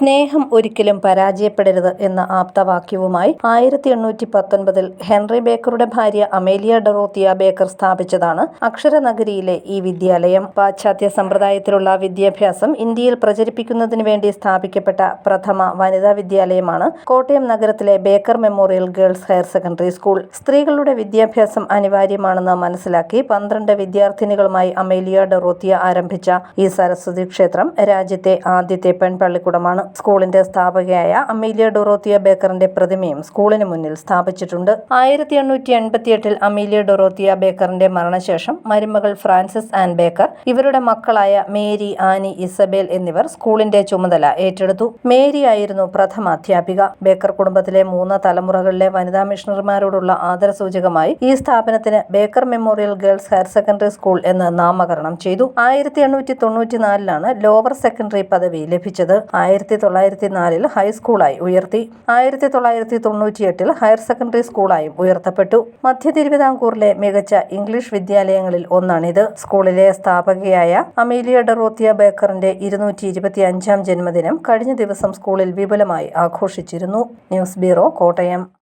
സ്നേഹം ഒരിക്കലും പരാജയപ്പെടരുത് എന്ന ആപ്തവാക്യവുമായി 1819 ഹെൻറി ബേക്കറുടെ ഭാര്യ അമേലിയ ഡൊറോത്തിയ ബേക്കർ സ്ഥാപിച്ചതാണ് അക്ഷരനഗരിയിലെ ഈ വിദ്യാലയം. പാശ്ചാത്യ സമ്പ്രദായത്തിലുള്ള വിദ്യാഭ്യാസം ഇന്ത്യയിൽ പ്രചരിപ്പിക്കുന്നതിന് വേണ്ടി സ്ഥാപിക്കപ്പെട്ട പ്രഥമ വനിതാ വിദ്യാലയമാണ് കോട്ടയം നഗരത്തിലെ Baker memorial girls higher secondary school. സ്ത്രീകളുടെ വിദ്യാഭ്യാസം അനിവാര്യമാണെന്ന് മനസ്സിലാക്കി 12 വിദ്യാർത്ഥിനികളുമായി അമേലിയ ഡൊറോത്തിയ ആരംഭിച്ച ഈ സരസ്വതി ക്ഷേത്രം രാജ്യത്തെ ആദ്യത്തെ പെൺപള്ളിക്കൂടമാണ്. സ്കൂളിന്റെ സ്ഥാപകയായ അമേലിയ ഡൊറോത്തിയ ബേക്കറിന്റെ പ്രതിമയും സ്കൂളിന് മുന്നിൽ സ്ഥാപിച്ചിട്ടുണ്ട്. 1888 അമേലിയ ഡൊറോത്തിയ ബേക്കറിന്റെ മരണശേഷം മരുമകൾ ഫ്രാൻസിസ് ആൻ ബേക്കർ, ഇവരുടെ മക്കളായ മേരി, ആനി, ഇസബേൽ എന്നിവർ സ്കൂളിന്റെ ചുമതല ഏറ്റെടുത്തു. മേരി ആയിരുന്നു പ്രഥമ അധ്യാപിക. ബേക്കർ കുടുംബത്തിലെ 3 തലമുറകളിലെ വനിതാ മിഷണറിമാരോടുള്ള ആദരസൂചകമായി ഈ സ്ഥാപനത്തിന് Baker memorial girls higher secondary school എന്ന് നാമകരണം ചെയ്തു. 1894 ലോവർ സെക്കൻഡറി പദവി ലഭിച്ചത്. 1904 ഹൈസ്കൂളായി ഉയർത്തി. 1998 ഹയർ സെക്കൻഡറി സ്കൂളായും ഉയർത്തപ്പെട്ടു. മധ്യ തിരുവിതാംകൂറിലെ മികച്ച ഇംഗ്ലീഷ് വിദ്യാലയങ്ങളിൽ ഒന്നാണിത്. സ്കൂളിലെ സ്ഥാപകയായ അമേലിയ ഡൊറോത്തിയ ബേക്കറിന്റെ 225 ജന്മദിനം കഴിഞ്ഞ ദിവസം സ്കൂളിൽ വിപുലമായി ആഘോഷിച്ചിരുന്നു. News bureau, Kottayam.